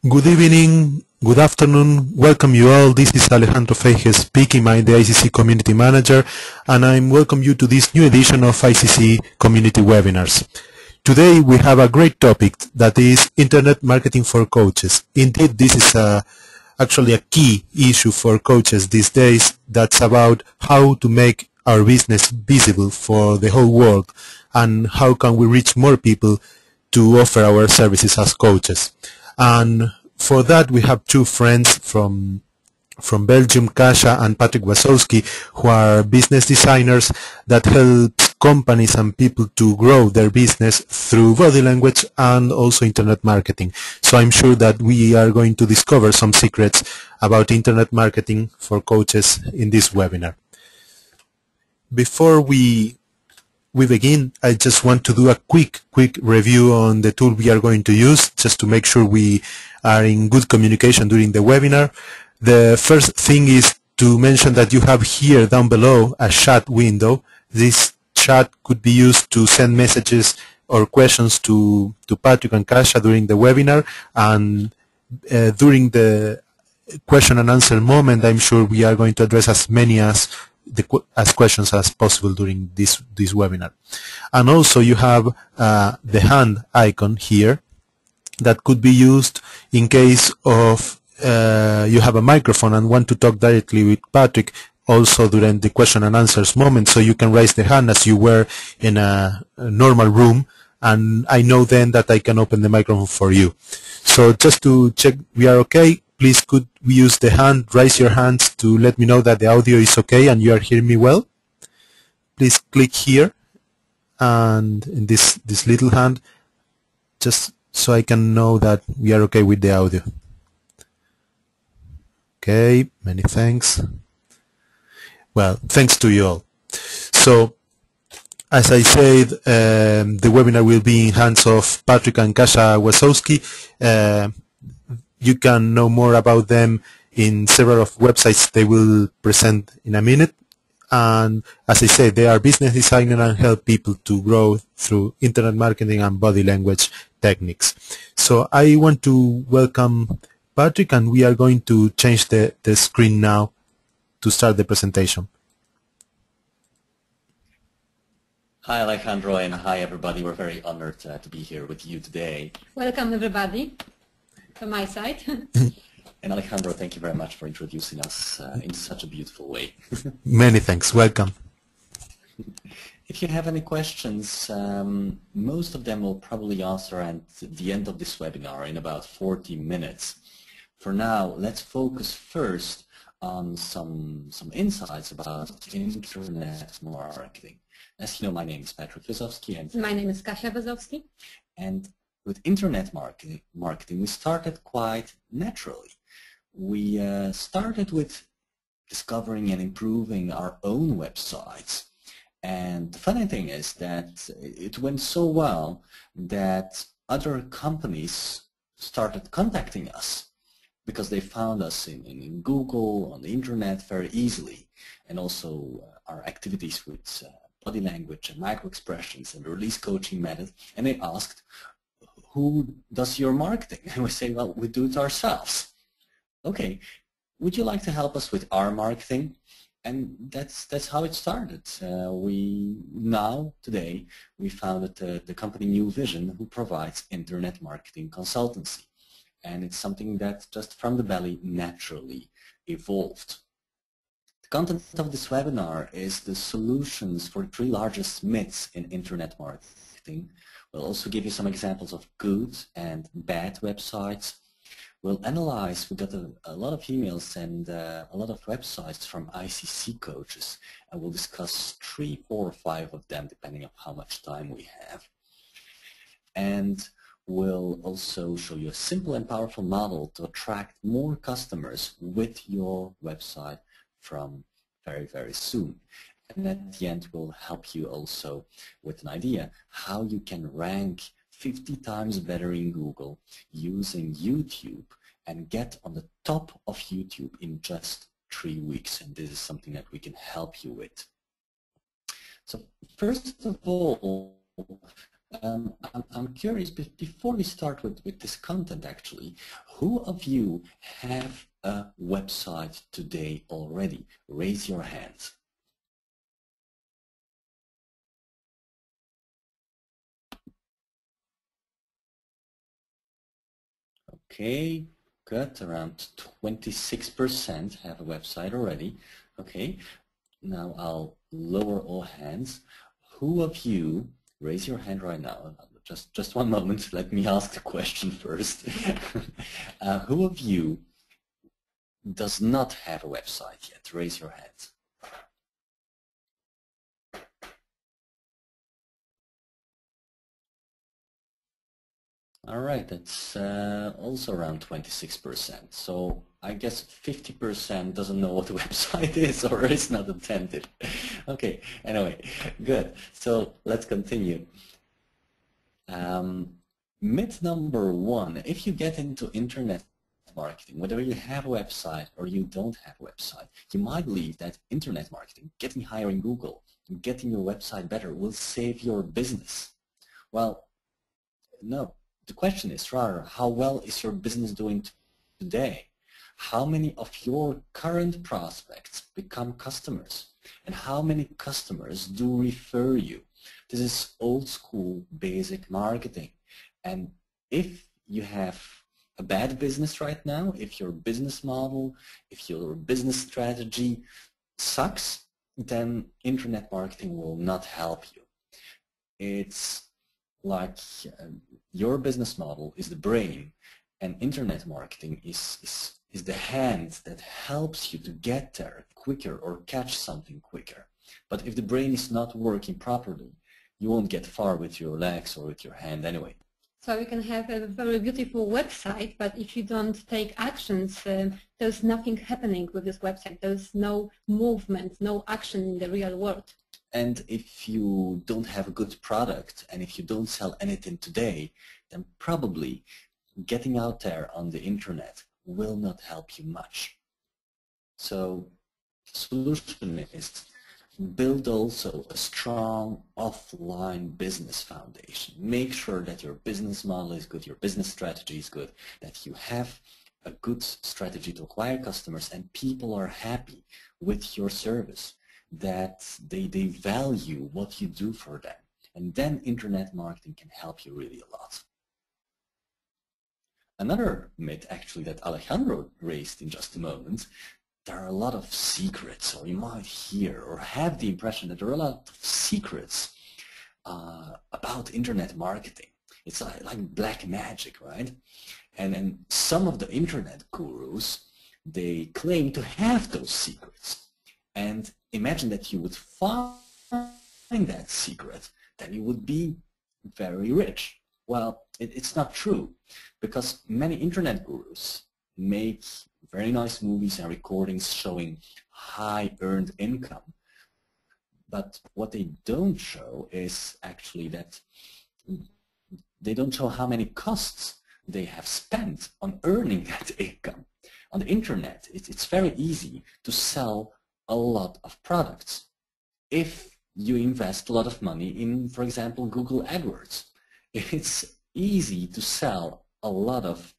Good evening, good afternoon, welcome you all. This is Alejandro Feige speaking. I'm the ICC Community Manager, and I welcome you to this new edition of ICC Community Webinars. Today we have a great topic that is Internet marketing for coaches. Indeed, this is actually a key issue for coaches these days. That's about how to make our business visible for the whole world and how can we reach more people to offer our services as coaches. And for that we have two friends from Belgium, Kasia and Patrick Wasowski, who are business designers that help companies and people to grow their business through body language and also internet marketing. So I'm sure that we are going to discover some secrets about internet marketing for coaches in this webinar. Before we begin, I just want to do a quick review on the tool we are going to use, just to make sure we are in good communication during the webinar. The first thing is to mention that you have here down below a chat window. This chat could be used to send messages or questions to Patrick and Kasia during the webinar, and during the question and answer moment, I'm sure we are going to address as many as questions as possible during this webinar. And also you have the hand icon here that could be used in case of you have a microphone and want to talk directly with Patrick also during the question and answers moment, so you can raise the hand as you were in a normal room, and I know then that I can open the microphone for you. So just to check we are okay, please could we use the hand, raise your hands to let me know that the audio is okay and you are hearing me well. Please click here and in this little hand, just so I can know that we are okay with the audio. Okay, many thanks. Well, thanks to you all. So, as I said, the webinar will be in hands of Patrick and Kasia Wasowski. You can know more about them in several of websites they will present in a minute. And as I said, they are business designers and help people to grow through internet marketing and body language techniques. So I want to welcome Patrick, and we are going to change the screen now to start the presentation. Hi Alejandro, and hi everybody. We're very honored to be here with you today. Welcome everybody from my side. And Alejandro, thank you very much for introducing us in such a beautiful way. Many thanks. Welcome. If you have any questions, most of them will probably answer at the end of this webinar in about 40 minutes. For now, let's focus first on some insights about internet marketing. As you know, my name is Patrick Wasowski, and my name is Kasia Wasowski. And with internet marketing, we started quite naturally. We started with discovering and improving our own websites. And the funny thing is that it went so well that other companies started contacting us because they found us in Google, on the internet very easily, and also our activities with body language and micro-expressions and the release coaching method, and they asked, who does your marketing? And we say, well, we do it ourselves. Okay, would you like to help us with our marketing? And that's how it started. Today, we founded the company New Vision, who provides internet marketing consultancy. And it's something that just from the belly naturally evolved. The content of this webinar is the solutions for the 3 largest myths in internet marketing. We'll also give you some examples of good and bad websites. We'll analyze, we got a lot of emails and a lot of websites from ICC coaches, and we'll discuss 3, 4, or 5 of them depending on how much time we have. And we'll also show you a simple and powerful model to attract more customers with your website from very, very soon. And at the end, we'll help you also with an idea how you can rank 50 times better in Google using YouTube and get on the top of YouTube in just 3 weeks. And this is something that we can help you with. So first of all, I'm curious, before we start with this content actually, who of you have a website today already? Raise your hands. Okay, good. Around 26% have a website already. Okay, now I'll lower all hands. Who of you, raise your hand right now. Just one moment. Let me ask the question first. Who of you does not have a website yet? Raise your hands. All right, that's also around 26%. So I guess 50% doesn't know what a website is or is not attentive. Okay, anyway, good. So let's continue. Myth number one, if you get into internet marketing, whether you have a website or you don't have a website, you might believe that internet marketing, getting higher in Google, getting your website better will save your business. Well, no. The question is rather, how well is your business doing today? How many of your current prospects become customers? And how many customers do refer you? This is old school basic marketing. And if you have a bad business right now, if your business model, if your business strategy sucks, then internet marketing will not help you. It's like your business model is the brain, and internet marketing is the hand that helps you to get there quicker or catch something quicker. But if the brain is not working properly, you won't get far with your legs or with your hand anyway. So you can have a very beautiful website, but if you don't take actions, there's nothing happening with this website. There's no movement, no action in the real world. And if you don't have a good product and if you don't sell anything today, then probably getting out there on the internet will not help you much. So the solution is build also a strong offline business foundation. Make sure that your business model is good, your business strategy is good, that you have a good strategy to acquire customers and people are happy with your service, that they value what you do for them. And then internet marketing can help you really a lot. Another myth actually that Alejandro raised in just a moment, there are a lot of secrets, or you might hear or have the impression that there are a lot of secrets about internet marketing. It's like black magic, right? And some of the internet gurus, they claim to have those secrets. And imagine that you would find that secret, then you would be very rich. Well, it's not true, because many internet gurus make very nice movies and recordings showing high earned income. But what they don't show is actually that they don't show how many costs they have spent on earning that income. On the internet, it's very easy to sell a lot of products if you invest a lot of money in, for example, Google AdWords. It's easy to sell a lot of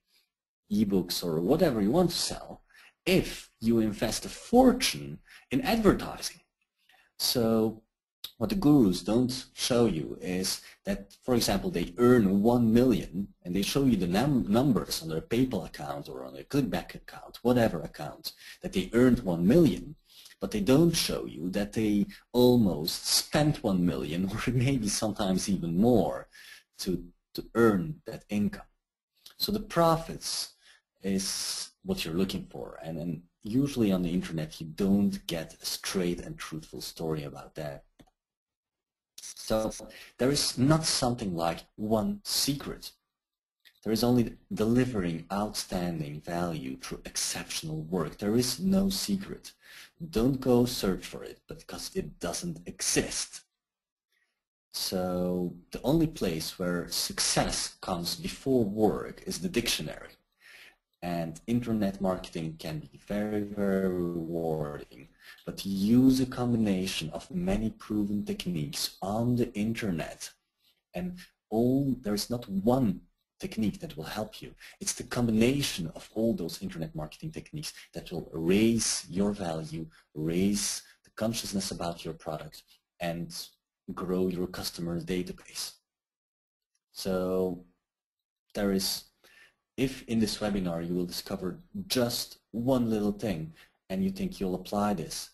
ebooks or whatever you want to sell if you invest a fortune in advertising. So what the gurus don't show you is that, for example, they earn 1 million and they show you the numbers on their PayPal account or on their ClickBank account, whatever account, that they earned 1 million. But they don't show you that they almost spent 1 million or maybe sometimes even more to earn that income. So the profits is what you're looking for, and usually on the internet you don't get a straight and truthful story about that. So there is not something like one secret. There is only delivering outstanding value through exceptional work. There is no secret. Don't go search for it, because it doesn't exist. So the only place where success comes before work is the dictionary. And internet marketing can be very, very rewarding, but use a combination of many proven techniques on the internet. And there's not one technique that will help you. It's the combination of all those internet marketing techniques that will raise your value, raise the consciousness about your product, and grow your customer database. So there is, if in this webinar you will discover just one little thing and you think you'll apply this,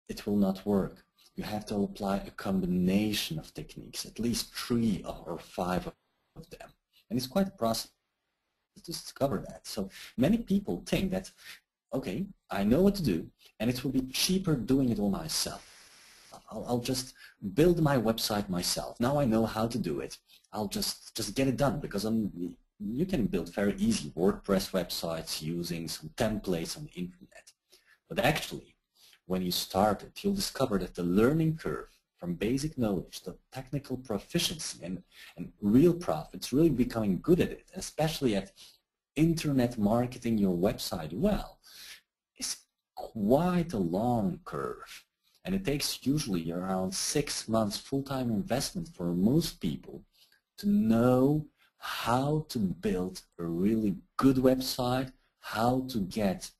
it will not work. You have to apply a combination of techniques, at least 3 or 5 of them. And it's quite a process to discover that. So many people think that, okay, I know what to do, and it will be cheaper doing it all myself. I'll just build my website myself. Now I know how to do it. I'll just get it done, because you can build very easy WordPress websites using some templates on the internet. But actually, when you start it, you'll discover that the learning curve from basic knowledge to technical proficiency and real profits, really becoming good at it, especially at internet marketing your website well, is quite a long curve. And it takes usually around 6 months full-time investment for most people to know how to build a really good website, how to get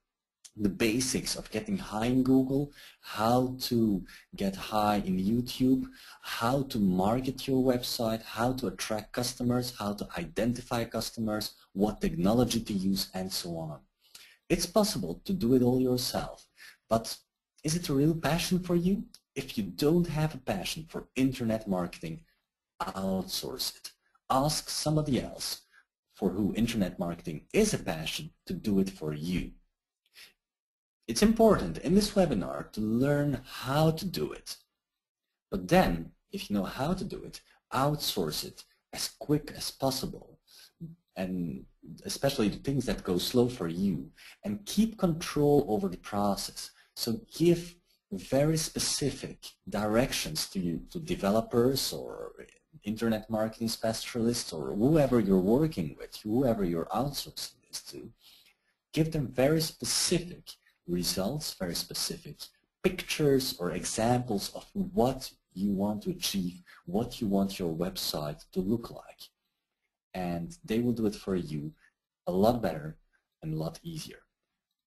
the basics of getting high in Google, how to get high in YouTube, how to market your website, how to attract customers, how to identify customers, what technology to use, and so on. It's possible to do it all yourself, but is it a real passion for you? If you don't have a passion for internet marketing, outsource it. Ask somebody else for who internet marketing is a passion to do it for you. It's important in this webinar to learn how to do it. But then, if you know how to do it, outsource it as quick as possible, and especially the things that go slow for you, and keep control over the process. So give very specific directions to developers or internet marketing specialists or whoever you're working with, whoever you're outsourcing this to. Give them very specific results, very specific pictures or examples of what you want to achieve, what you want your website to look like. And they will do it for you a lot better and a lot easier.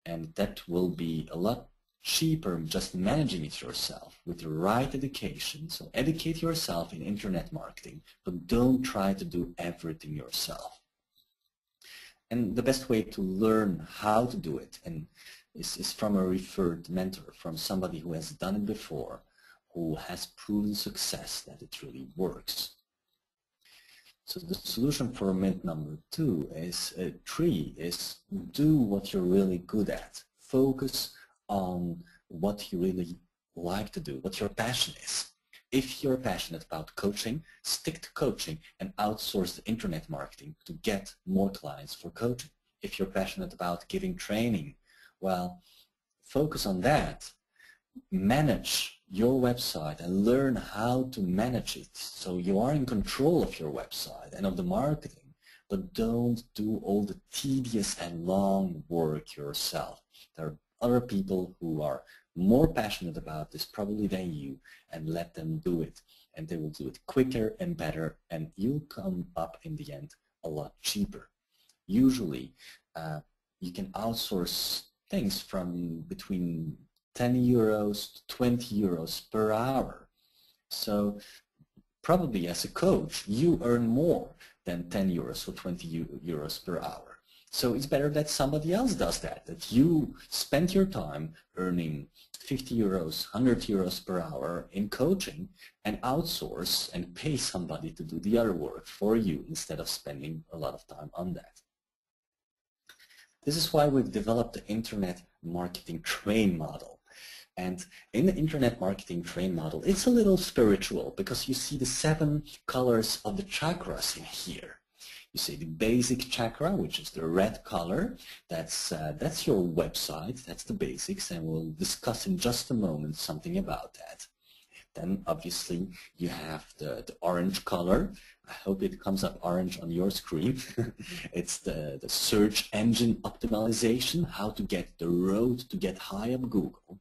And that will be a lot cheaper just managing it yourself with the right education. So educate yourself in internet marketing, but don't try to do everything yourself. And the best way to learn how to do it is from a referred mentor, from somebody who has done it before, who has proven success that it really works. So the solution for myth number 2 is 3 is do what you're really good at. Focus on what you really like to do, what your passion is. If you're passionate about coaching, stick to coaching and outsource the internet marketing to get more clients for coaching. If you're passionate about giving training, well, focus on that. Manage your website and learn how to manage it so you are in control of your website and of the marketing, but don't do all the tedious and long work yourself. There are other people who are more passionate about this probably than you, and let them do it, and they will do it quicker and better, and you'll come up in the end a lot cheaper. Usually you can outsource things from between 10 euros to 20 euros per hour. So probably as a coach you earn more than 10 euros or 20 euros per hour. So it's better that somebody else does that you spend your time earning 50 euros, 100 euros per hour in coaching and outsource and pay somebody to do the other work for you instead of spending a lot of time on that. This is why we've developed the Internet Marketing Train model. And in the Internet Marketing Train model, it's a little spiritual because you see the 7 colors of the chakras in here. You see the basic chakra, which is the red color. That's your website. That's the basics, and we'll discuss in just a moment something about that. Then obviously you have the orange color. I hope it comes up orange on your screen. It's the search engine optimization, how to get the road to get high up Google.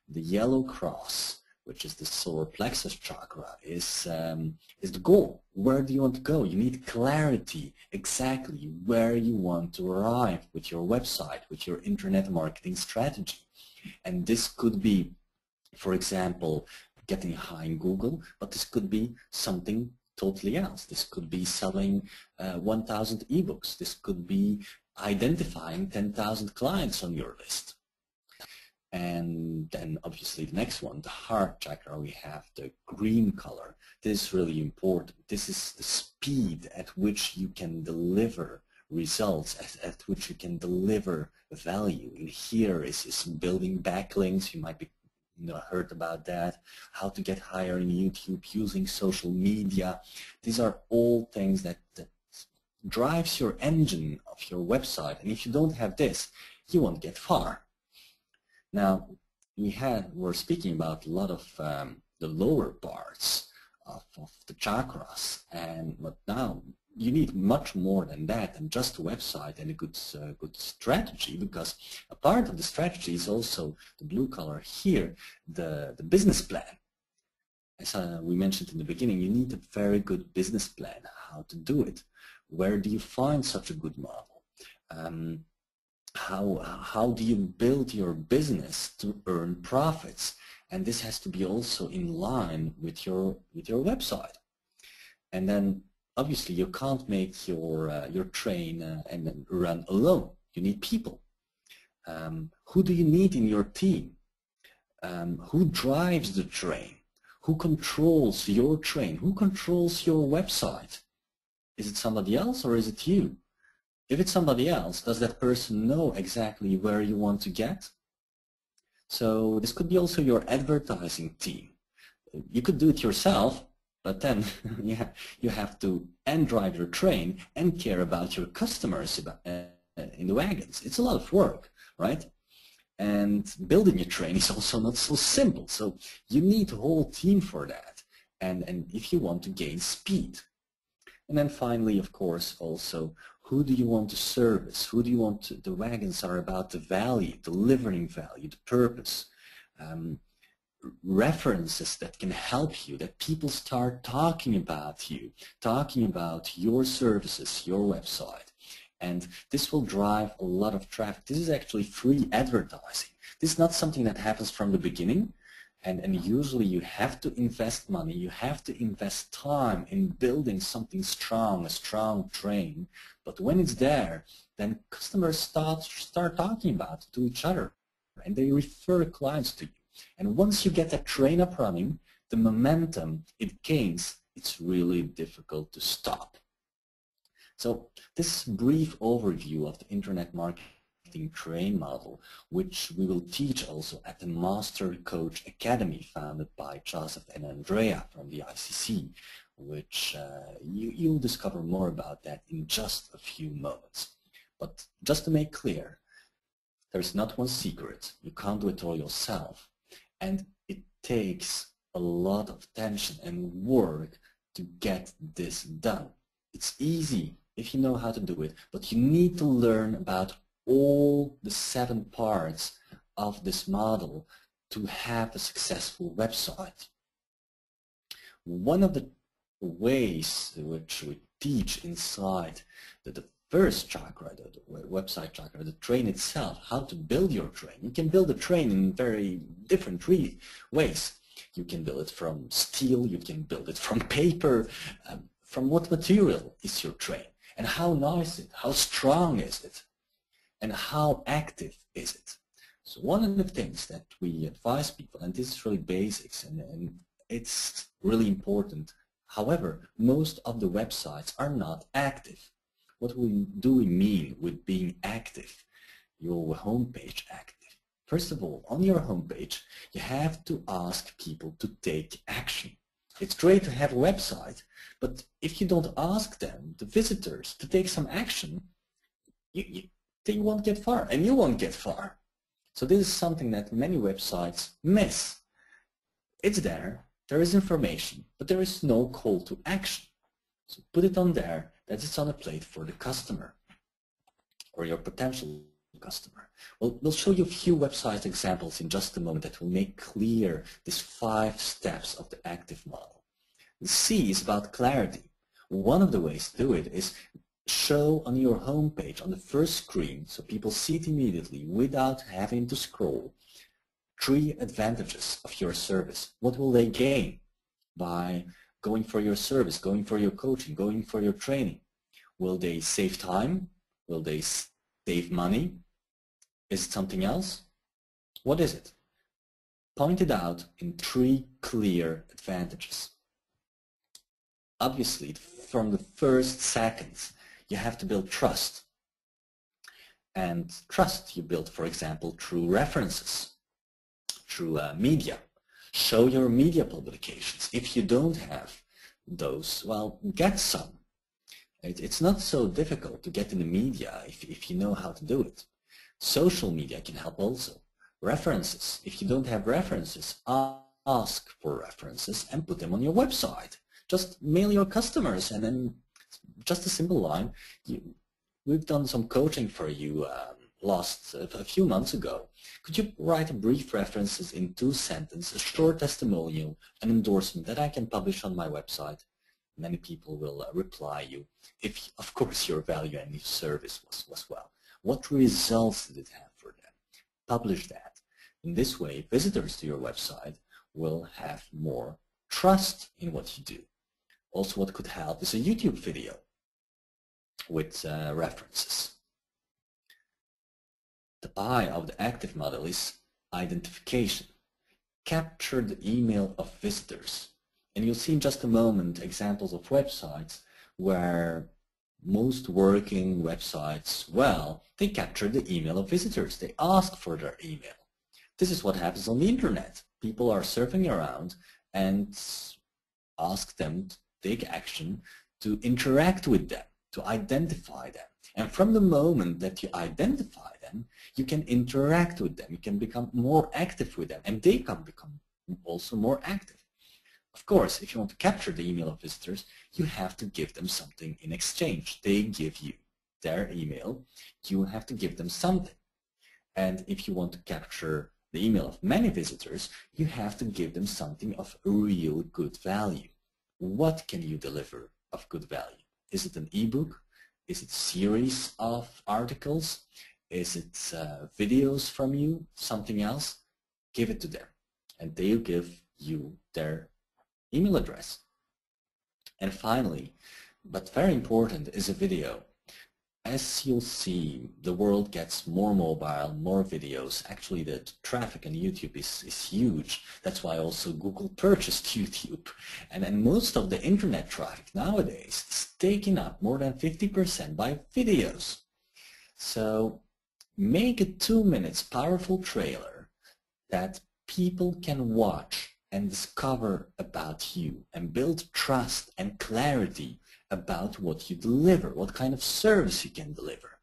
The yellow cross, which is the solar plexus chakra, is the goal. Where do you want to go? You need clarity exactly where you want to arrive with your website, with your internet marketing strategy. And this could be, for example, getting high in Google, but this could be something totally else. This could be selling 1,000 ebooks. This could be identifying 10,000 clients on your list. And then obviously the next one, the heart chakra, we have the green color. This is really important. This is the speed at which you can deliver results, at which you can deliver value. And here is building backlinks. You might be heard about that, how to get higher in YouTube, using social media. These are all things that drives your engine of your website. And if you don't have this, you won't get far. Now, we're speaking about a lot of the lower parts of the chakras, but now you need much more than that, and just a website and a good strategy, because a part of the strategy is also the blue color here, the business plan. As we mentioned in the beginning, you need a very good business plan, how to do it. Where do you find such a good model? How do you build your business to earn profits? And this has to be also in line with your website. And then obviously you can't make your train and then run alone. You need people. Who do you need in your team? Who drives the train? Who controls your train? Who controls your website? Is it somebody else or is it you? If it's somebody else, does that person know exactly where you want to get? So this could be also your advertising team. You could do it yourself, but then you have to drive your train and care about your customers in the wagons. It's a lot of work, right? And building a train is also not so simple. So you need a whole team for that. And if you want to gain speed. And then finally, of course, also, who do you want to service? Who do you want to, the wagons are about the value, delivering value, the purpose. References that can help you, that people start talking about you, talking about your services, your website. And this will drive a lot of traffic. This is actually free advertising. This is not something that happens from the beginning. And usually you have to invest money, you have to invest time in building something strong, a strong train. But when it's there, then customers start talking about it to each other, and they refer clients to you. And once you get that train up running, the momentum it gains, it's really difficult to stop. So this brief overview of the Internet Marketing Train model, which we will teach also at the Master Coach Academy founded by Joseph and Andrea from the ICC, which you'll discover more about that in just a few moments. But just to make clear, there's not one secret. You can't do it all yourself, and it takes a lot of attention and work to get this done. It's easy if you know how to do it, but you need to learn about all the 7 parts of this model to have a successful website. One of the ways which we teach inside the first chakra, the website chakra, the train itself, how to build your train. You can build a train in very different ways. You can build it from steel, you can build it from paper. From what material is your train? And how nice is it? How strong is it? And how active is it? So one of the things that we advise people, and this is really basics and it's really important, however, most of the websites are not active. What do we mean with being active? Your homepage active. First of all, on your homepage, you have to ask people to take action. It's great to have a website, but if you don't ask them, the visitors, to take some action, they won't get far, and you won't get far. So this is something that many websites miss. It's there is information, but there is no call to action. So put it on there that it's on a plate for the customer or your potential customer? Well, we'll show you a few website examples in just a moment that will make clear these 5 steps of the ACTIV model. The C is about clarity. One of the ways to do it is show on your home page on the first screen, so people see it immediately without having to scroll, 3 advantages of your service. What will they gain by going for your service, going for your coaching, going for your training? Will they save time? Will they save money? Is it something else? What is it? Point it out in 3 clear advantages. Obviously, from the first seconds, you have to build trust. And trust you build, for example, through references, through media. Show your media publications. If you don't have those, well, get some. It's not so difficult to get in the media if you know how to do it. Social media can help also. References. If you don't have references, ask for references and put them on your website. Just mail your customers, and then just a simple line. We've done some coaching for you a few months ago. Could you write brief references in 2 sentences, a short testimonial, an endorsement that I can publish on my website? Many people will reply you, if of course your value and your service was well. What results did it have for them? Publish that. In this way, visitors to your website will have more trust in what you do. Also, what could help is a YouTube video with references. The I of the ACTIV model is identification. Capture the email of visitors. And you'll see in just a moment examples of websites where most working websites, well, they capture the email of visitors. They ask for their email. This is what happens on the internet. People are surfing around and ask them to take action, to interact with them, to identify them. And from the moment that you identify them, you can interact with them. You can become more active with them, and they can become also more active. Of course, if you want to capture the email of visitors, you have to give them something in exchange. They give you their email. You have to give them something. And if you want to capture the email of many visitors, you have to give them something of real good value. What can you deliver of good value? Is it an ebook? Is it a series of articles? Is it videos from you? Something else? Give it to them, and they'll give you their email address. And finally, but very important, is a video. As you'll see, the world gets more mobile, more videos. Actually, the traffic on YouTube is huge. That's why also Google purchased YouTube. And most of the internet traffic nowadays is taken up more than 50% by videos. So make a 2 minutes powerful trailer that people can watch and discover about you and build trust and clarity about what you deliver, what kind of service you can deliver,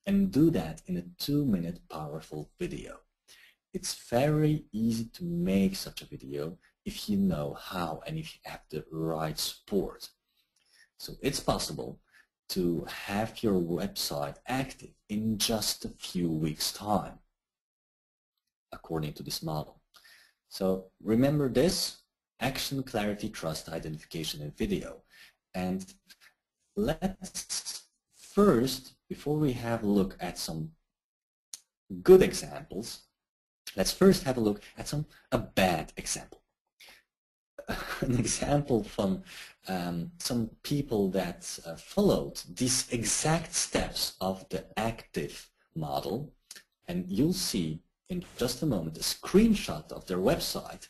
and do that in a 2 minute powerful video. It's very easy to make such a video if you know how and if you have the right support. So it's possible to have your website active in just a few weeks' time, according to this model. So remember this: action, clarity, trust, identification, and video. And let's first, before we have a look at some good examples, let's first have a look at a bad example. An example from some people that followed these exact steps of the ACTIV model, and you'll see in just a moment a screenshot of their website,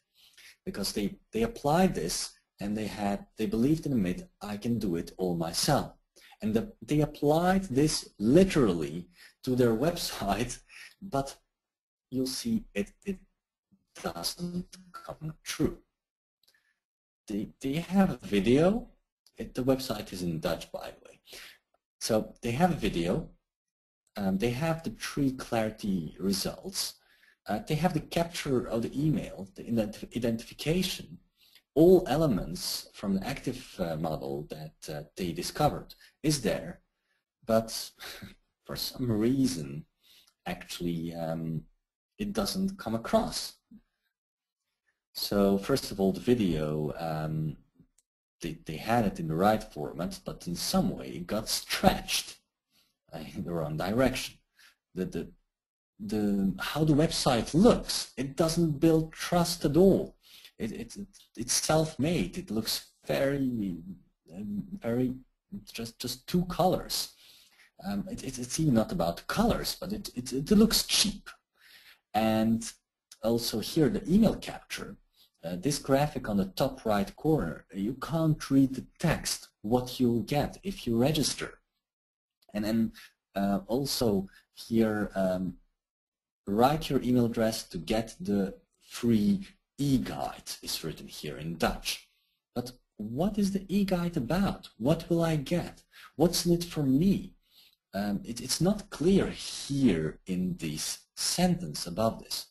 because they applied this and they believed in the myth, I can do it all myself. And they applied this literally to their website, but you'll see it doesn't come true. They have a video. The website is in Dutch, by the way. So they have a video. They have the 3 clarity results. They have the capture of the email, the identification. All elements from the ACTIV model that they discovered is there, but for some reason actually it doesn't come across. So first of all, the video, they had it in the right format, but in some way it got stretched in the wrong direction. How the website looks, it doesn't build trust at all. It's self-made. It looks very just two colors. It's even not about colors, but it looks cheap. And also here, the email capture, this graphic on the top right corner, you can't read the text, what you'll get if you register. And then also here, write your email address to get the free e-guide is written here in Dutch. But what is the e-guide about? What will I get? What's in it for me? It's not clear here in this sentence above this.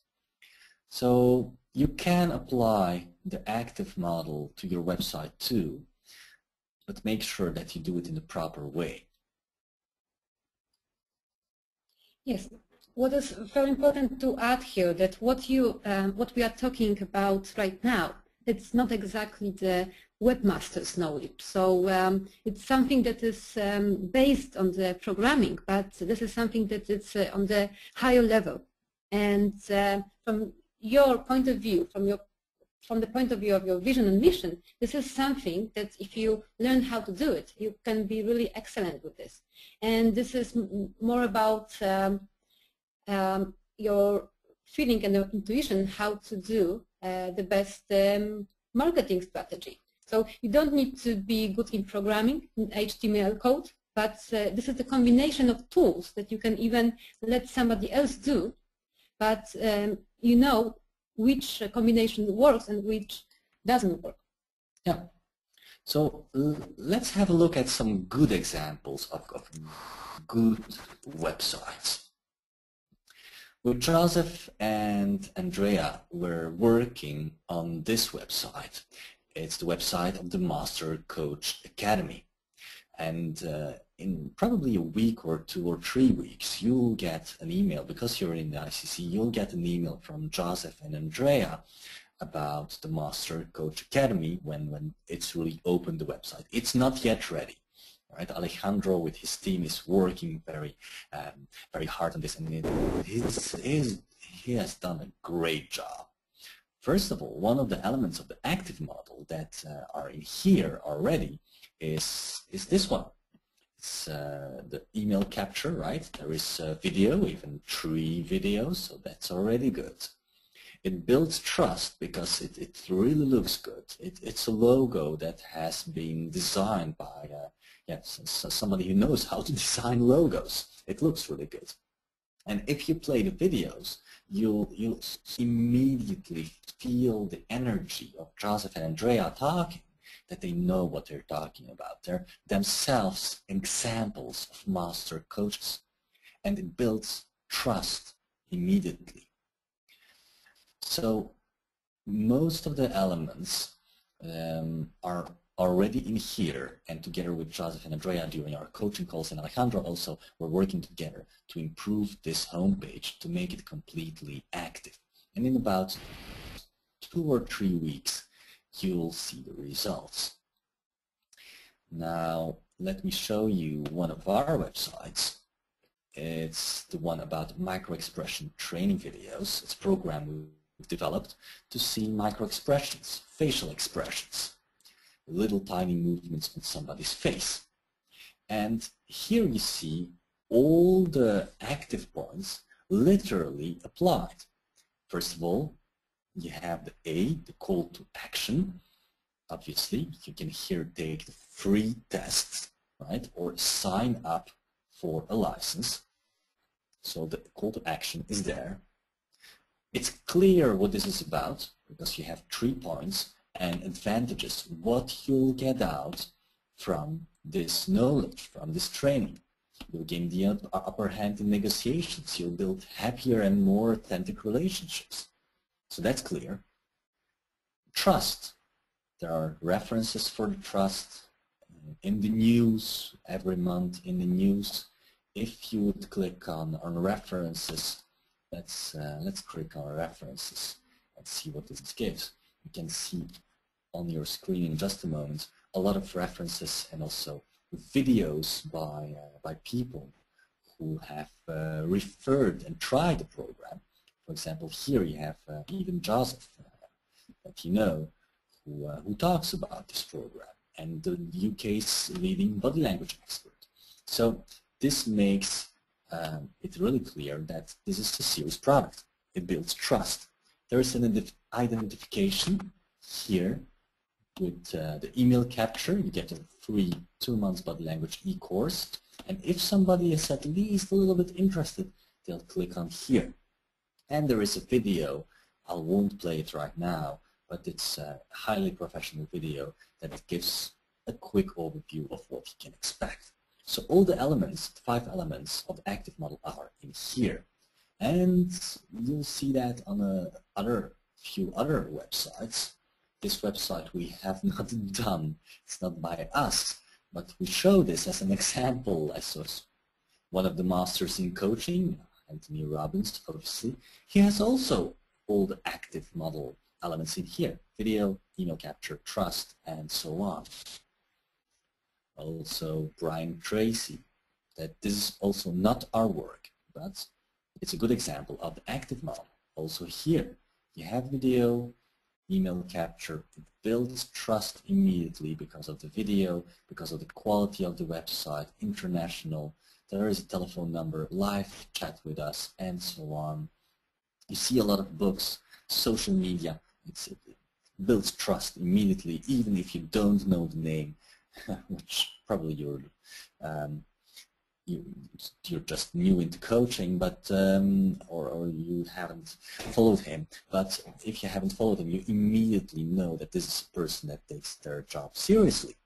So you can apply the ACTIV model to your website too, but make sure that you do it in the proper way. Yes. What is very important to add here, that what we are talking about right now, it's not exactly the webmaster's knowledge. So it's something that is based on the programming, but this is something that is on the higher level. And from your point of view, from the point of view of your vision and mission, this is something that if you learn how to do it, you can be really excellent with this. And this is more about your feeling and your intuition how to do the best marketing strategy. So you don't need to be good in programming, in HTML code, but this is the combination of tools that you can even let somebody else do, but you know which combination works and which doesn't work. Yeah. So let's have a look at some good examples of good websites. Well, Joseph and Andrea were working on this website. It's the website of the Master Coach Academy. And in probably a week or 2 or 3 weeks, you'll get an email, because you're in the ICC, you'll get an email from Joseph and Andrea about the Master Coach Academy when it's really opened the website. It's not yet ready. Right? Alejandro with his team is working very hard on this, and he has done a great job. First of all, one of the elements of the ACTIV model that are in here already is this one. It's the email capture, right? There is a video, even 3 videos, so that's already good. It builds trust because it really looks good. It's a logo that has been designed by somebody who knows how to design logos. It looks really good. And if you play the videos, you'll immediately feel the energy of Joseph and Andrea talking, that they know what they're talking about. They're themselves examples of master coaches. And it builds trust immediately. So most of the elements are already in here, and together with Joseph and Andrea during our coaching calls, and Alejandro also, we're working together to improve this homepage to make it completely active. And in about 2 or 3 weeks, you'll see the results. Now, let me show you one of our websites. It's the one about micro-expression training videos. It's a program we've developed to see micro-expressions, facial expressions, little tiny movements on somebody's face. And here you see all the active points literally applied. First of all, you have the A, the call to action. Obviously, you can here take the free tests, right, or sign up for a license. So the call to action is there. It's clear what this is about because you have 3 points and advantages, what you'll get out from this knowledge, from this training. You'll gain the upper hand in negotiations. You'll build happier and more authentic relationships. So that's clear. Trust. There are references for the trust in the news, every month in the news. if you would click on references, let's click on references and see what this gives. You can see on your screen in just a moment a lot of references and also videos by people who have referred and tried the program. For example, here you have even Joseph, that you know, who talks about this program, and the UK's leading body language expert. So this makes it really clear that this is a serious product. It builds trust. There is an identification here with the email capture. You get a free 2 months body language e-course, and if somebody is at least a little bit interested, they'll click on here. And there is a video. I won't play it right now, but it's a highly professional video that gives a quick overview of what you can expect. So all the elements, the 5 elements of the active model are in here. And you'll see that on a few other websites. This website we have not done. It's not by us, but we show this as an example. As one of the masters in coaching, Anthony Robbins, obviously, he has also all the active model elements in here: video, email capture, trust, and so on. Also Brian Tracy, that this is also not our work, but it's a good example of the active model. Also here you have video, email capture. It builds trust immediately because of the video, because of the quality of the website, international. There is a telephone number, live chat with us, and so on. You see a lot of books, social media. It builds trust immediately, even if you don't know the name, which probably you're just new into coaching, but or you haven't followed him. But if you haven't followed him, you immediately know that this is a person that takes their job seriously.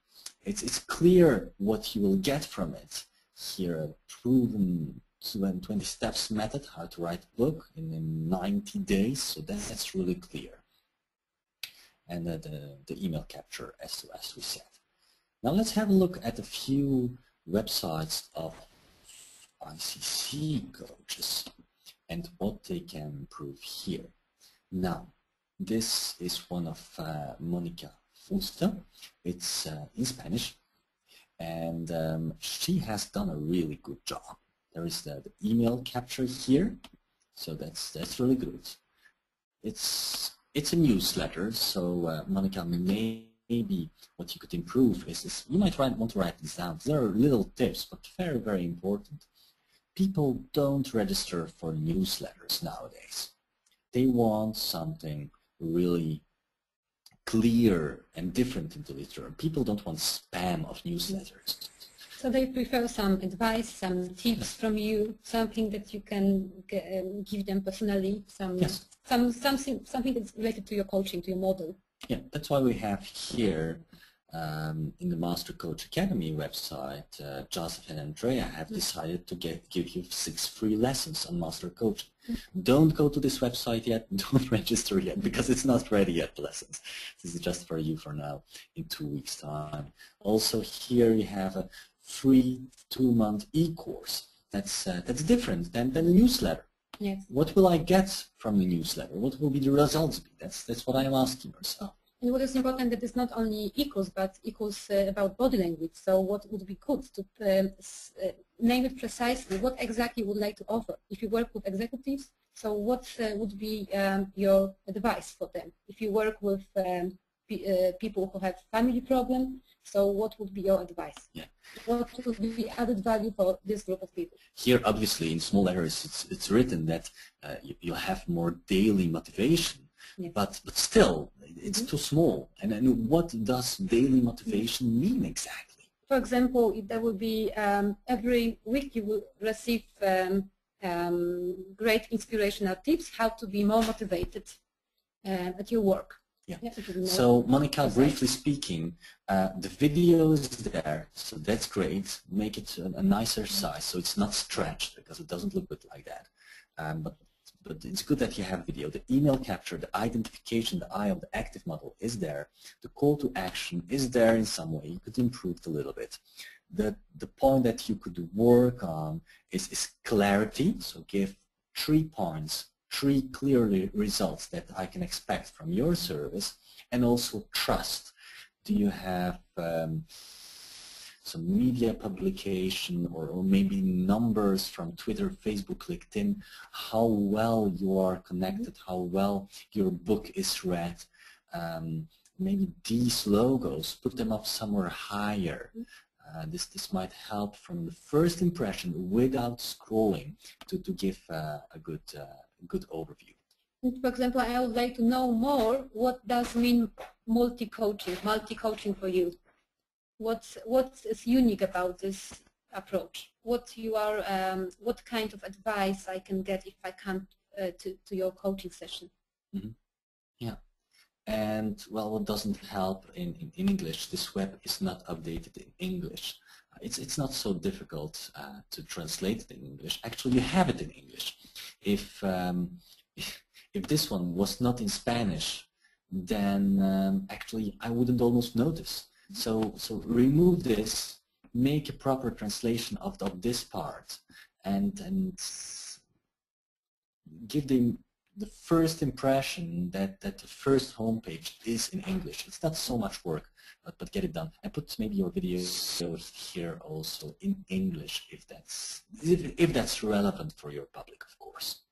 It's clear what you will get from it. Here, a proven 20 steps method, how to write a book in 90 days. So that's really clear. And the email capture, as we said. Now let's have a look at a few websites of ICC coaches and what they can improve here. Now, this is one of Monica Fuster. It's in Spanish, and she has done a really good job. There is the email capture here, so that's really good. It's a newsletter, so Monica, maybe what you could improve is you might want to write this down. There are little tips, but very, very important. People don't register for newsletters nowadays. They want something really clear and different into literature. People don't want spam of newsletters. So they prefer some advice, some tips from you, something that you can give them personally, something that's related to your coaching, to your model. Yeah, that's why we have here in the Master Coach Academy website, Joseph and Andrea have decided to give you 6 free lessons on Master Coaching. Don't go to this website yet, don't register yet, because it's not ready yet, the lessons. This is just for you for now, in 2 weeks' time. Also here you have a free 2-month e-course. That's different than the newsletter. Yes. What will I get from the newsletter? What will be the results be? That's what I'm asking myself. And what is important that it's not only equals, but equals about body language. So what would be good to name it precisely? What exactly you would like to offer? If you work with executives, so what would be your advice for them? If you work with people who have family problems, so what would be your advice? Yeah. What would be added value for this group of people? Here, obviously, in small letters, it's written that you'll have more daily motivation. Yes. But still, it's too small. And what does daily motivation mean exactly? For example, if there will be every week you will receive great inspirational tips how to be more motivated at your work. Yeah. So, Monica, briefly speaking, the video is there, so that's great. Make it a nicer size, so it's not stretched, because it doesn't look good like that. But it's good that you have video. The email capture, the identification, the I of the active model is there. The call to action is there in some way. You could improve it a little bit. the point that you could work on is clarity. So give 3 points, 3 clear results that I can expect from your service, and also trust. Do you have some media publication or maybe numbers from Twitter, Facebook, LinkedIn, how well you are connected, how well your book is read. Maybe these logos, put them up somewhere higher. This might help from the first impression without scrolling to give a good overview. For example, I would like to know more, what does mean multi-coaching for you? What is unique about this approach? What kind of advice I can get if I come to your coaching session? Mm-hmm. Yeah. And well, what doesn't help in English, this web is not updated in English. It's not so difficult to translate it in English. Actually, you have it in English. If this one was not in Spanish, then actually I wouldn't almost notice. So remove this, make a proper translation of this part, and give them the first impression that the first homepage is in English. It's not so much work, but get it done. And put maybe your video here also in English if that's relevant for your public, of course.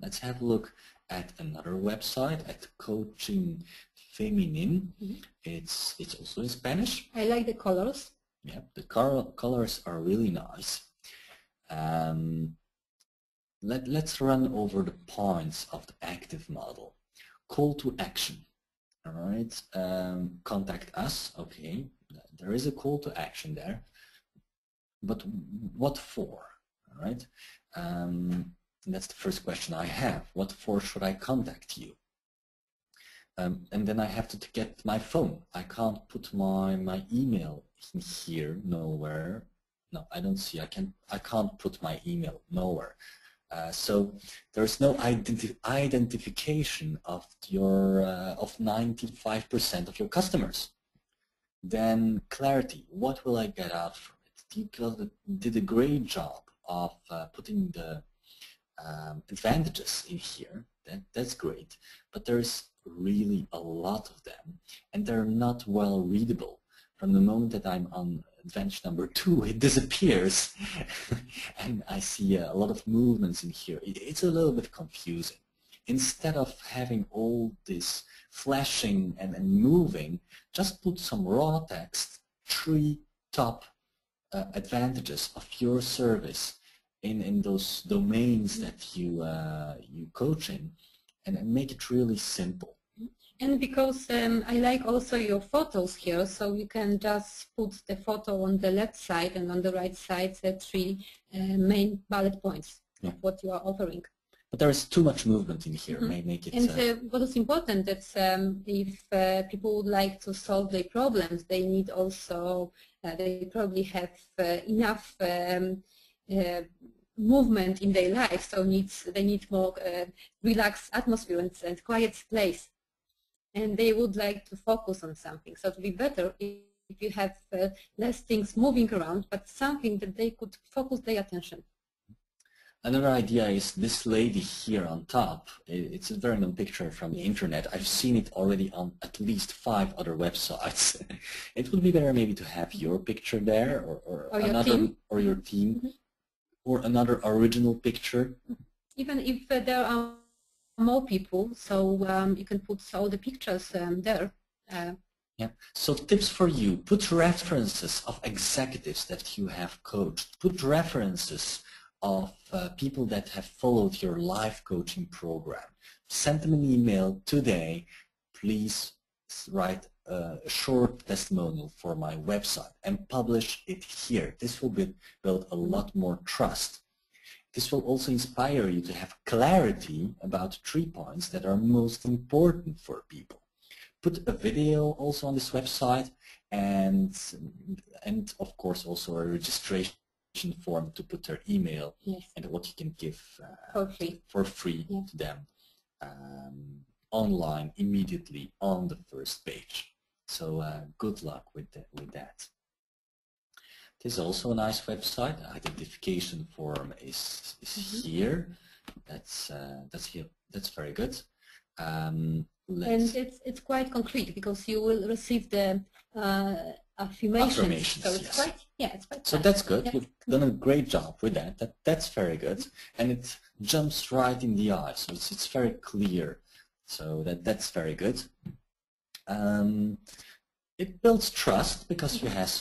Let's have a look at another website, at Coaching Feminine. Mm-hmm. It's also in Spanish. I like the colors. Yeah, the colors are really nice. Let's run over the points of the ACTIV model. Call to action. All right, contact us. Okay, there is a call to action there, but what for? All right, that's the first question I have. What for should I contact you? And then I have to get my phone. I can't put my email in here nowhere. No, I don't see. I can't put my email nowhere. So there's no identification of your of 95% of your customers. Then clarity. What will I get out from it? Because did a great job of putting the advantages in here. That's great, but there's really a lot of them, and they're not well readable. From the moment that I'm on advantage number 2, it disappears, and I see a lot of movements in here. It's a little bit confusing. Instead of having all this flashing and moving, just put some raw text, 3 top advantages of your service in those domains that you coach in, and make it really simple. And because I like also your photos here, so you can just put the photo on the left side and on the right side the 3 main bullet points of what you are offering. But there is too much movement in here. Mm-hmm. Make it. And what is important that if people would like to solve their problems, they need also they probably have enough movement in their life, so they need more relaxed atmosphere and quiet place, and they would like to focus on something. So it would be better if you have less things moving around, but something that they could focus their attention. Another idea is this lady here on top. It's a very known picture from the internet. I've seen it already on at least 5 other websites. It would be better maybe to have your picture there, or another, or your team. Mm-hmm. Or another original picture. Even if there are more people, so you can put all the pictures there. Yeah. So tips for you: put references of executives that you have coached. Put references of people that have followed your life coaching program. Send them an email today. Please write a short testimonial for my website and publish it here. This will build a lot more trust. This will also inspire you to have clarity about 3 points that are most important for people. Put a video also on this website, and of course also a registration form to put their email and what you can give for free to them online immediately on the first page. So good luck with that. This is also a nice website. The identification form is here. That's here. That's very good. And it's quite concrete because you will receive the affirmations. So it's yes. quite, it's quite so nice. that's good. You've done a great job with that. That's very good, and it jumps right in the eye. So it's very clear. So that's very good. It builds trust because you have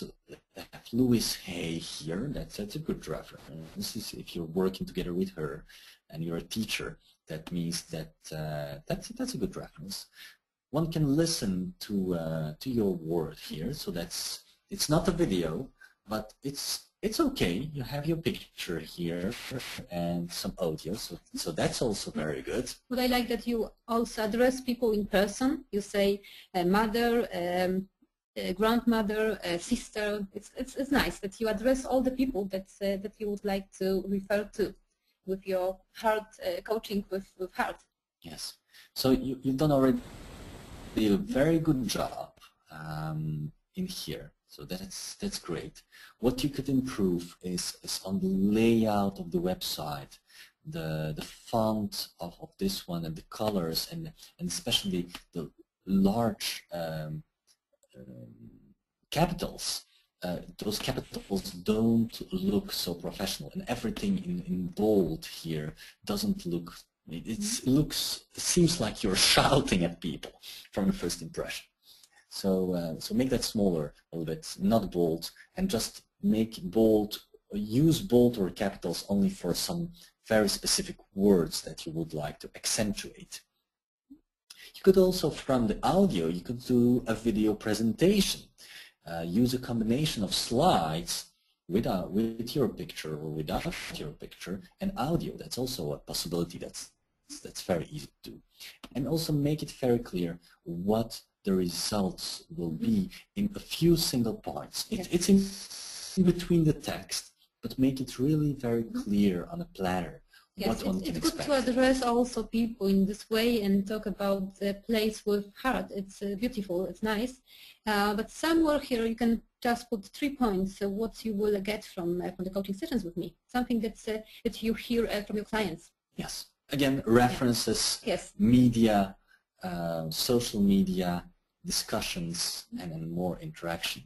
Louise Hay here. That's a good reference. This is if you're working together with her, and you're a teacher. That means that that's a good reference. One can listen to your word here. So it's not a video, but it's okay. You have your picture here and some audio. So that's also very good. But I like that you also address people in person. You say mother, grandmother, sister. It's nice that you address all the people that you would like to refer to with your heart coaching with heart. Yes. So you've done already a very good job in here. So that's great. What you could improve is on the layout of the website, the font of this one, and the colors, and especially the large capitals. Those capitals don't look so professional, and everything in bold here doesn't look. It seems like you're shouting at people from the first impression. So make that smaller a little bit, not bold, and just make bold. Use bold or capitals only for some very specific words that you would like to accentuate. You could also, from the audio, you could do a video presentation. Use a combination of slides with your picture or without your picture, and audio. That's also a possibility. That's very easy to do. And also make it very clear what the results will be in a few single points. It's in between the text, but make it really very clear on a platter. Yes, it's good to address also people in this way and talk about the place with heart. It's beautiful, it's nice. But somewhere here you can just put 3 points what you will get from the coaching sessions with me. Something that you hear from your clients. Yes. Again, references, yes. Media, social media, discussions, and then more interaction.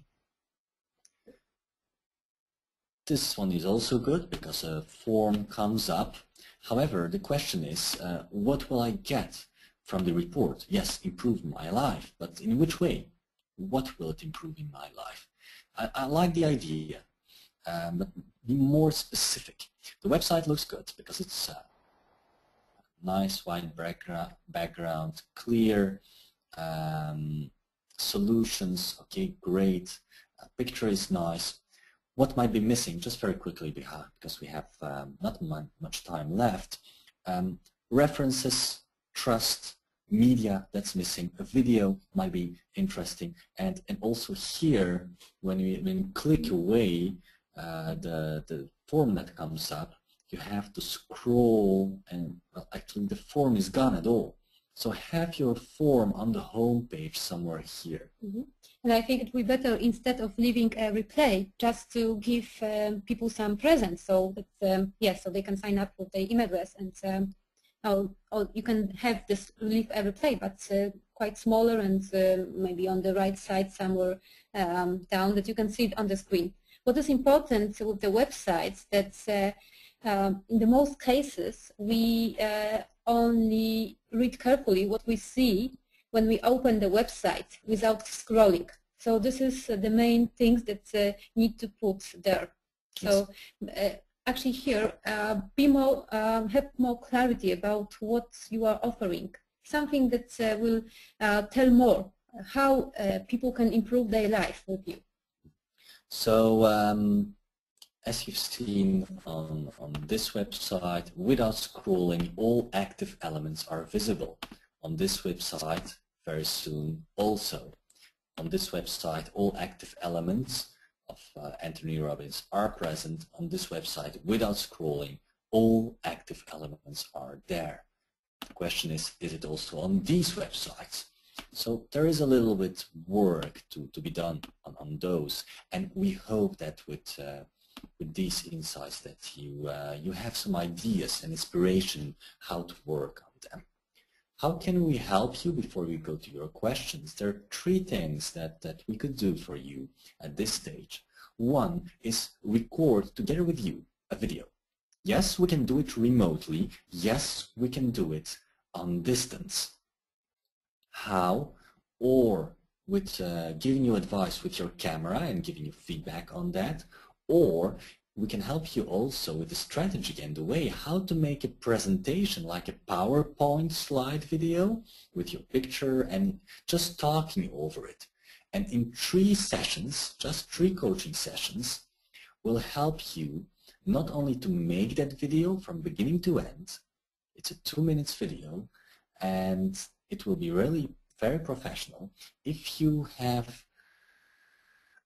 This one is also good because a form comes up. However, the question is, what will I get from the report? Yes, improve my life, but in which way? What will it improve in my life? I like the idea, but be more specific. The website looks good because it's nice white background, clear, solutions, okay, great. Picture is nice. What might be missing, just very quickly, because we have not much time left. References, trust, media, that's missing. A video might be interesting, and also here, when you click away the form that comes up, you have to scroll, and well, actually the form is gone at all. So have your form on the home page somewhere here. Mm-hmm. And I think it would be better, instead of leaving a replay, just to give people some presents, so that so they can sign up with their email address, and you can have this leave a replay, but quite smaller and maybe on the right side somewhere down, that you can see it on the screen. What is important with the websites that in the most cases we only read carefully what we see when we open the website without scrolling. So this is the main things that need to put there. So actually here, be more, have more clarity about what you are offering. Something that will tell more how people can improve their life with you. So as you've seen on this website, without scrolling, all active elements are visible. On this website, very soon also. On this website, all active elements of Anthony Robbins are present. On this website, without scrolling, all active elements are there. The question is it also on these websites? So there is a little bit work to be done on those, and we hope that with these insights that you have some ideas and inspiration how to work on them. How can we help you before we go to your questions? There are three things that we could do for you at this stage. One is record together with you a video. Yes, we can do it remotely. Yes, we can do it on distance. How? Or with giving you advice with your camera and giving you feedback on that. Or we can help you also with the strategy and the way how to make a presentation like a PowerPoint slide video with your picture and just talking over it. And in 3 sessions, just 3 coaching sessions, will help you not only to make that video from beginning to end. It's a 2 minutes video and it will be really very professional. If you have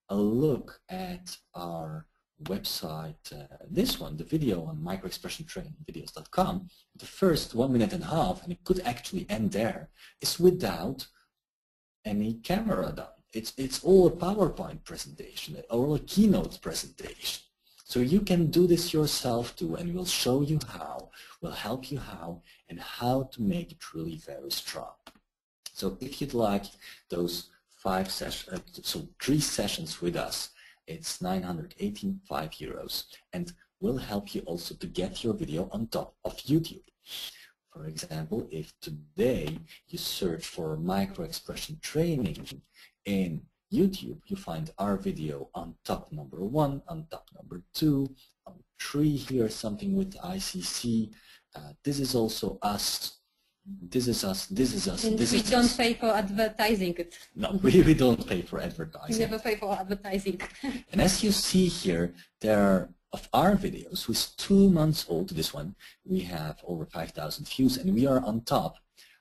a look at our website, this one, the video on microexpressiontrainingvideos.com, the first 1.5 minutes, and it could actually end there, is without any camera done. It's all a PowerPoint presentation or a keynote presentation. So you can do this yourself too, and we'll show you how, we'll help you how, and how to make it really very strong. So if you'd like those 5 sessions, so 3 sessions with us, it's 985 euros, and we'll help you also to get your video on top of YouTube. For example, if today you search for micro-expression training in YouTube, you find our video on top number 1, on top number 2, on 3 here, something with ICC. This is also us. This is us, this is us, and this is us. We don't pay for advertising it. No, we don't pay for advertising. We never pay for advertising. And as you see here, there are, of our videos, who is 2 months old, this one, we have over 5,000 views and we are on top.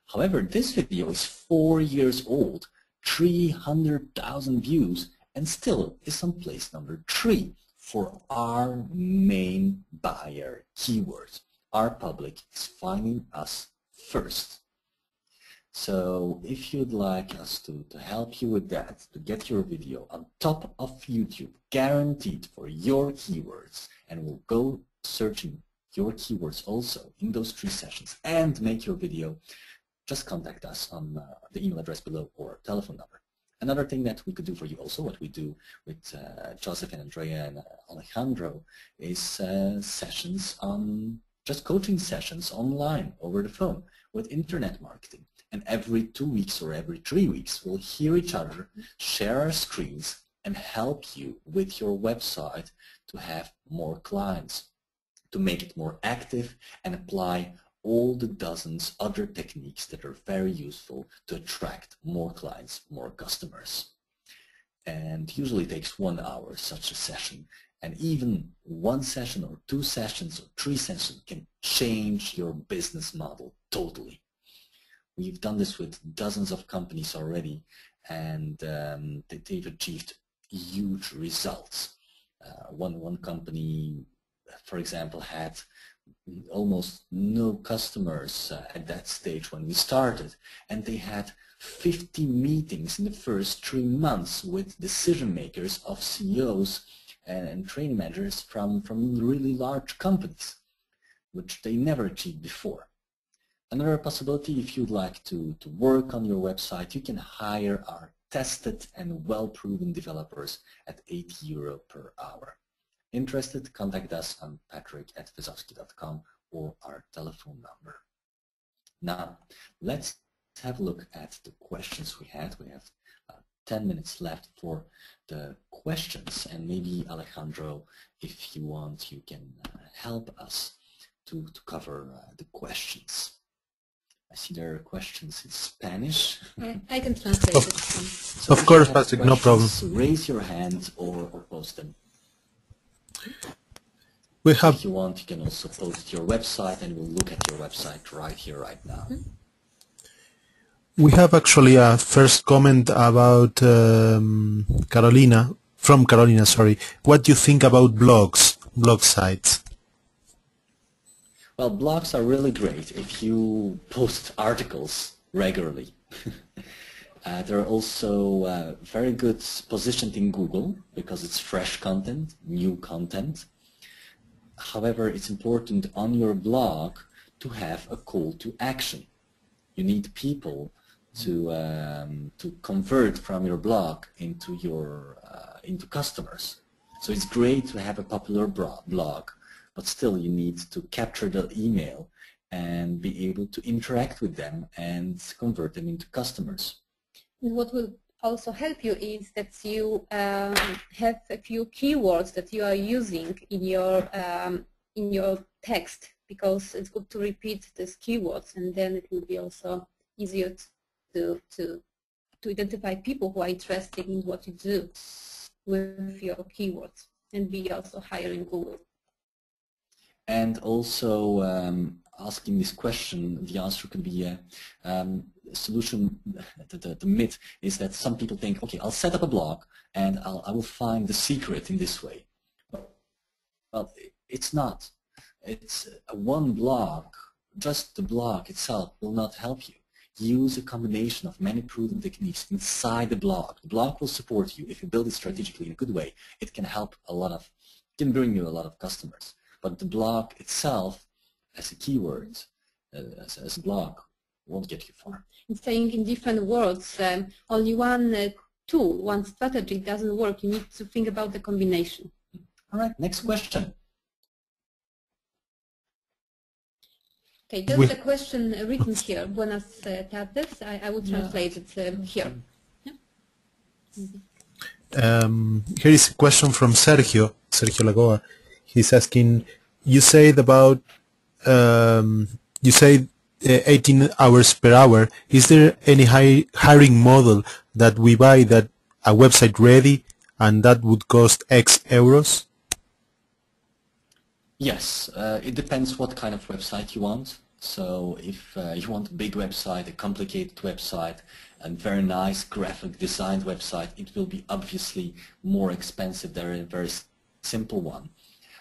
However, this video is 4 years old, 300,000 views, and still is on place number 3 for our main buyer keywords. Our public is finding us first. So if you'd like us to help you with that, to get your video on top of YouTube, guaranteed for your keywords, and we'll go searching your keywords also in those 3 sessions and make your video, just contact us on the email address below or telephone number. Another thing that we could do for you also, what we do with Joseph and Andrea and Alejandro, is sessions on just coaching sessions online over the phone with internet marketing. And every 2 weeks or every 3 weeks, we'll hear each other, share our screens, and help you with your website to have more clients, to make it more active and apply all the dozens other techniques that are very useful to attract more clients, more customers. And usually it takes 1 hour, such a session. And even 1 session or 2 sessions or 3 sessions can change your business model totally. We've done this with dozens of companies already, and they've achieved huge results. One company, for example, had almost no customers at that stage when we started, and they had 50 meetings in the first 3 months with decision makers of CEOs and training managers from really large companies, which they never achieved before. Another possibility, if you'd like to work on your website, you can hire our tested and well-proven developers at €80 per hour. Interested? Contact us on patrick@wysowski.com or our telephone number. Now, let's have a look at the questions we had. We have 10 minutes left for the questions, and maybe Alejandro, if you want, you can help us to cover the questions. I see there are questions in Spanish. I can translate it. So of course, Patrick, no problem. Raise your hand or post them. We have. If you want, you can also post your website, and we'll look at your website right here, right now. We have actually a first comment about Carolina, from Carolina, sorry. What do you think about blogs, blog sites? Well, blogs are really great if you post articles regularly. They're also very good positioned in Google because it's fresh content, new content. However, it's important on your blog to have a call to action. You need people to convert from your blog into into customers. So it's great to have a popular blog, but still you need to capture the email and be able to interact with them and convert them into customers. What will also help you is that you have a few keywords that you are using in your text, because it's good to repeat these keywords, and then it will be also easier to identify people who are interested in what you do with your keywords, and be also higher in Google. And also asking this question, the answer could be a solution. The myth is that some people think, okay, I'll set up a blog and I will find the secret in this way. Well, it's not. It's one blog, just the blog itself will not help you. Use a combination of many proven techniques inside the blog. The blog will support you. If you build it strategically in a good way, it can help can bring you a lot of customers. But the blog itself, as a keyword, as a blog, won't get you far. And saying in different words, only one tool, one strategy doesn't work. You need to think about the combination. All right, next question. Okay, there's a question written here. Buenas tardes. I will translate it here. Yeah. Here is a question from Sergio Lagoa. He's asking, you said about, 18 hours per hour. Is there any hiring model that we buy that a website ready and that would cost X euros? Yes, it depends what kind of website you want. So if you want a big website, a complicated website, a very nice graphic designed website, it will be obviously more expensive than a very simple one.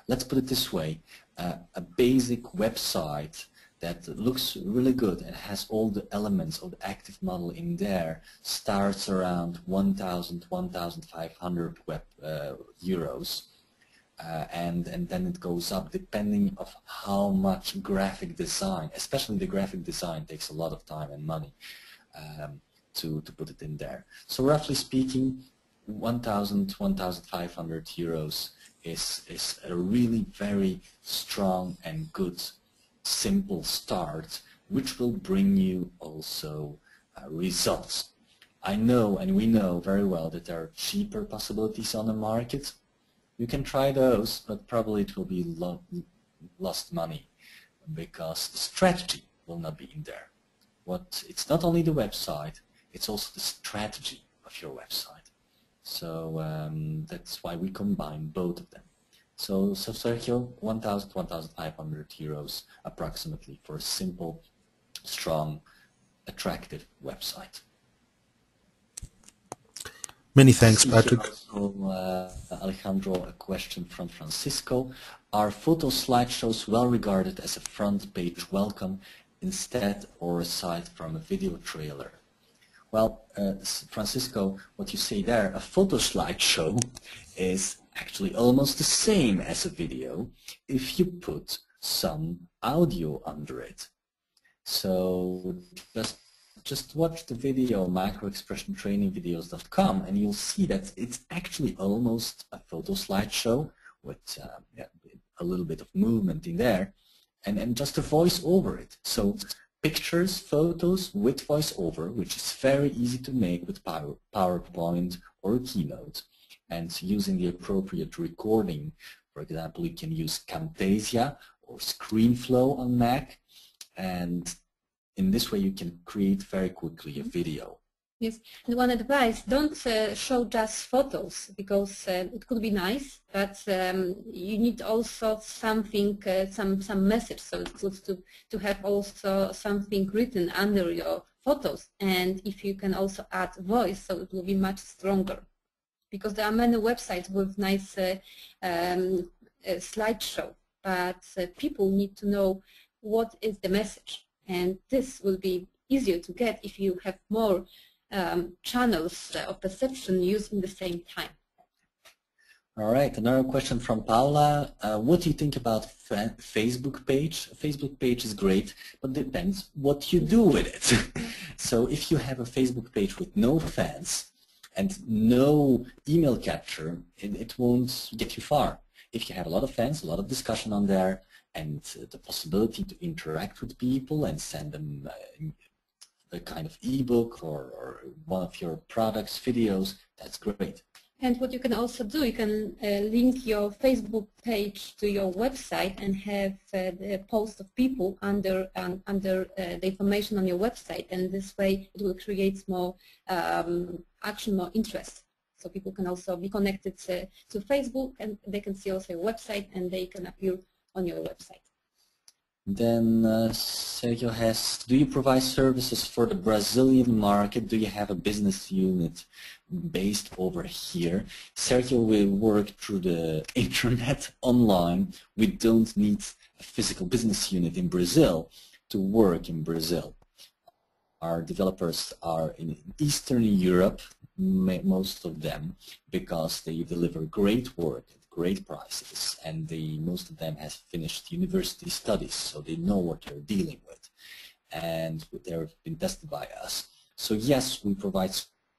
Let's put it this way, a basic website that looks really good and has all the elements of the ACTIV model in there starts around 1,000, 1,500 euros. And then it goes up depending of how much graphic design, especially the graphic design, takes a lot of time and money to put it in there. So roughly speaking, 1,000, 1,500 euros is a really very strong and good simple start, which will bring you also results. I know, and we know very well, that there are cheaper possibilities on the market. You can try those, but probably it will be lost money because the strategy will not be in there. It's not only the website, it's also the strategy of your website. So that's why we combine both of them. So Sergio, 1,000, 1,500 euros approximately for a simple, strong, attractive website. Many thanks, Patrick. Also, Alejandro, a question from Francisco. Are photo slideshows well regarded as a front page welcome instead or aside from a video trailer? Well, Francisco, what you say there, a photo slideshow is actually almost the same as a video if you put some audio under it. So just watch the video microexpressiontrainingvideos.com and you'll see that it's actually almost a photo slideshow with a little bit of movement in there and just a voice over it. So pictures, photos with voice over, which is very easy to make with PowerPoint or Keynote, and using the appropriate recording. For example, you can use Camtasia or ScreenFlow on Mac, and in this way you can create very quickly a video. Yes, and one advice, don't show just photos, because it could be nice, but you need also something, some message, so it's good to have also something written under your photos, and if you can also add voice, so it will be much stronger, because there are many websites with nice slideshow, but people need to know what is the message. And this will be easier to get if you have more channels of perception used in the same time. All right, another question from Paula. What do you think about Facebook page? A Facebook page is great, but depends what you do with it. So if you have a Facebook page with no fans and no email capture, it won't get you far. If you have a lot of fans, a lot of discussion on there, and the possibility to interact with people and send them a kind of ebook or one of your products, videos, that's great. And what you can also do, you can link your Facebook page to your website and have the post of people under the information on your website, and this way it will create more action, more interest. So people can also be connected to Facebook, and they can see also your website, and they can appear on your website. Then Sergio has, do you provide services for the Brazilian market? Do you have a business unit based over here? Sergio will work through the internet online. We don't need a physical business unit in Brazil to work in Brazil. Our developers are in Eastern Europe, most of them, because they deliver great work, great prices, and most of them have finished university studies, so they know what they're dealing with, and they've been tested by us. So yes, we provide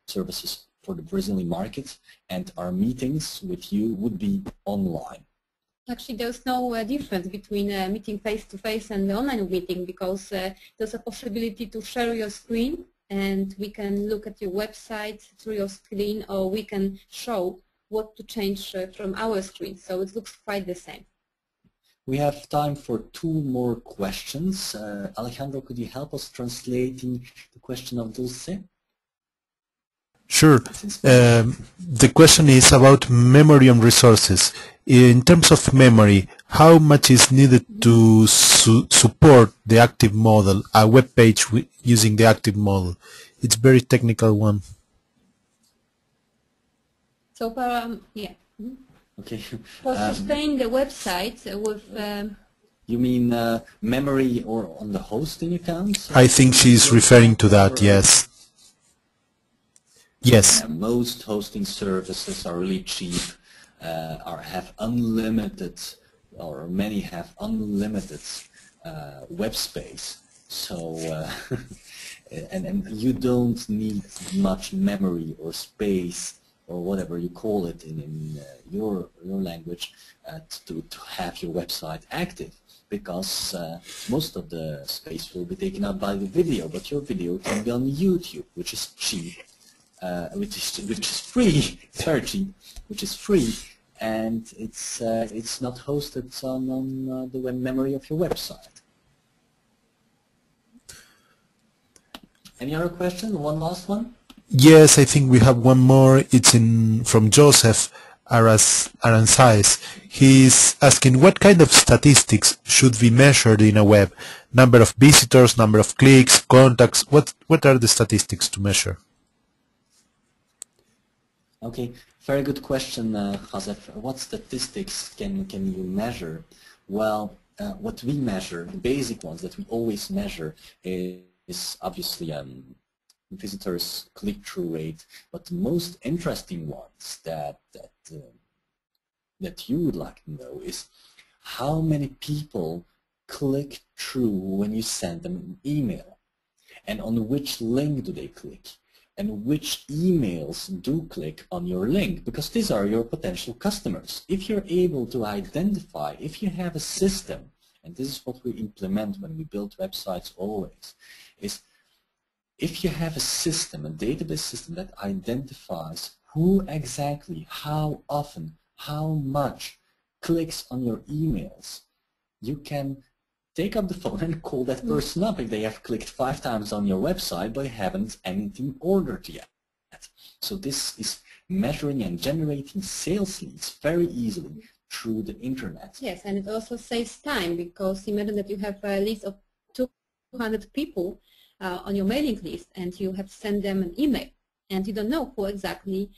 services for the Brazilian market, and our meetings with you would be online. Actually, there's no difference between a meeting face-to-face and the online meeting, because there's a possibility to share your screen, and we can look at your website through your screen, or we can show what to change from our screen. So it looks quite the same. We have time for 2 more questions. Alejandro, could you help us translating the question of Dulce? Sure. The question is about memory and resources. In terms of memory, how much is needed to support the active model, a web page using the active model? It's a very technical one. So for, yeah. Okay. For sustain the website with... you mean memory or on the hosting account? I think she's referring to that, yes. Yes. Most hosting services are really cheap, or have unlimited, or many have unlimited web space. So, and you don't need much memory or space or whatever you call it in your language to have your website active, because most of the space will be taken up by the video, but your video can be on YouTube, which is cheap, which is free, it's very cheap, which is free, and it's not hosted on the memory of your website. Any other question? One last one? Yes, I think we have one more. It's from Joseph Aranzais. He's asking, what kind of statistics should be measured in a web? Number of visitors, number of clicks, contacts. What are the statistics to measure? Okay, very good question, Joseph. What statistics can you measure? Well, what we measure, the basic ones that we always measure, is obviously visitors click-through rate, but the most interesting ones that you would like to know is how many people click through when you send them an email, and on which link do they click, and which emails do click on your link, because these are your potential customers. If you're able to identify, if you have a system, and this is what we implement when we build websites always, is if you have a system, a database system that identifies who exactly, how often, how much clicks on your emails, you can take up the phone and call that person up if they have clicked 5 times on your website but haven't anything ordered yet. So this is measuring and generating sales leads very easily through the internet. Yes, and it also saves time, because imagine that you have a list of 200 people on your mailing list, and you have to send them an email, and you don't know who exactly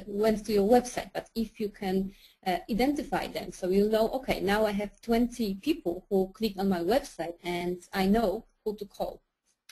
went to your website. But if you can identify them, so you know, okay, now I have 20 people who clicked on my website, and I know who to call.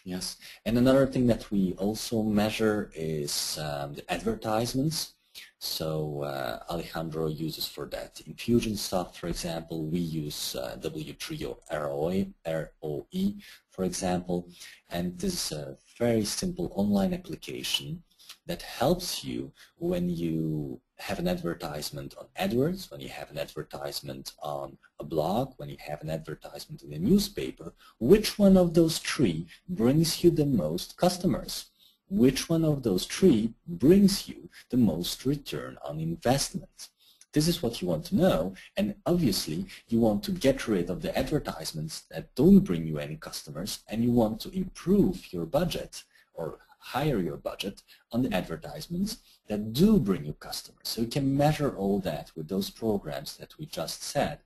Yes, and another thing that we also measure is the advertisements. So Alejandro uses for that Infusionsoft, for example. We use W3 ROE, for example, and this is a very simple online application that helps you when you have an advertisement on AdWords, when you have an advertisement on a blog, when you have an advertisement in a newspaper, which one of those three brings you the most customers? Which one of those three brings you the most return on investment? This is what you want to know, and obviously you want to get rid of the advertisements that don't bring you any customers, and you want to improve your budget or higher your budget on the advertisements that do bring you customers. So you can measure all that with those programs that we just said,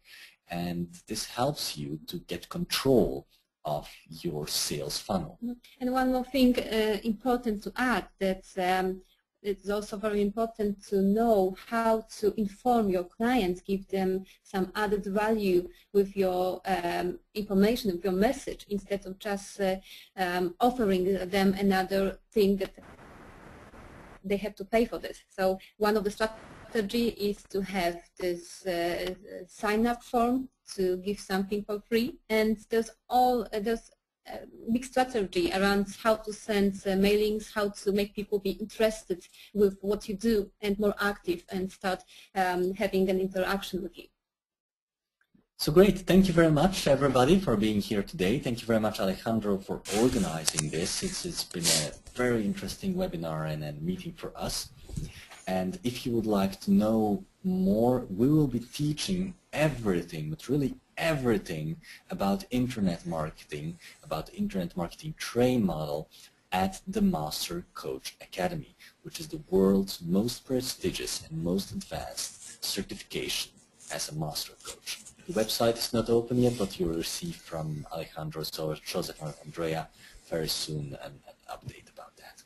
and this helps you to get control of your sales funnel. And one more thing important to add, that it's also very important to know how to inform your clients, give them some added value with your information, with your message, instead of just offering them another thing that they have to pay for this. So one of the strategy is to have this sign-up form to give something for free, and there's big strategy around how to send mailings, how to make people be interested with what you do and more active and start having an interaction with you. So great. Thank you very much, everybody, for being here today. Thank you very much, Alejandro, for organizing this. It's been a very interesting webinar and a meeting for us. And if you would like to know more, we will be teaching everything, but really everything about internet marketing, about the internet marketing train model at the Master Coach Academy, which is the world's most prestigious and most advanced certification as a master coach. The website is not open yet, but you will receive from Alejandro, Joseph, and Andrea very soon an update about that.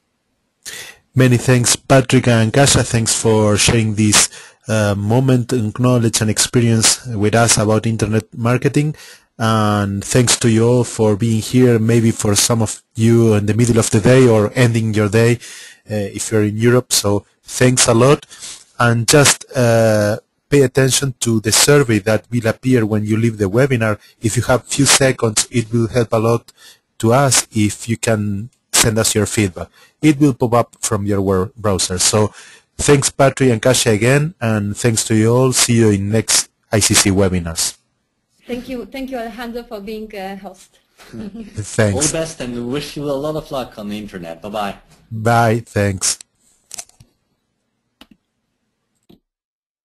Many thanks, Patrick and Kasia. Thanks for sharing this moment and knowledge and experience with us about internet marketing. And thanks to you all for being here, maybe for some of you in the middle of the day or ending your day if you're in Europe. So thanks a lot. And just pay attention to the survey that will appear when you leave the webinar. If you have few seconds, it will help a lot to us if you can send us your feedback. It will pop up from your browser. So thanks, Patrick and Kasia, again, and thanks to you all. See you in next ICC webinars. Thank you, Alejandro, for being a host. Thanks. All the best, and we wish you a lot of luck on the internet. Bye-bye. Bye. Thanks.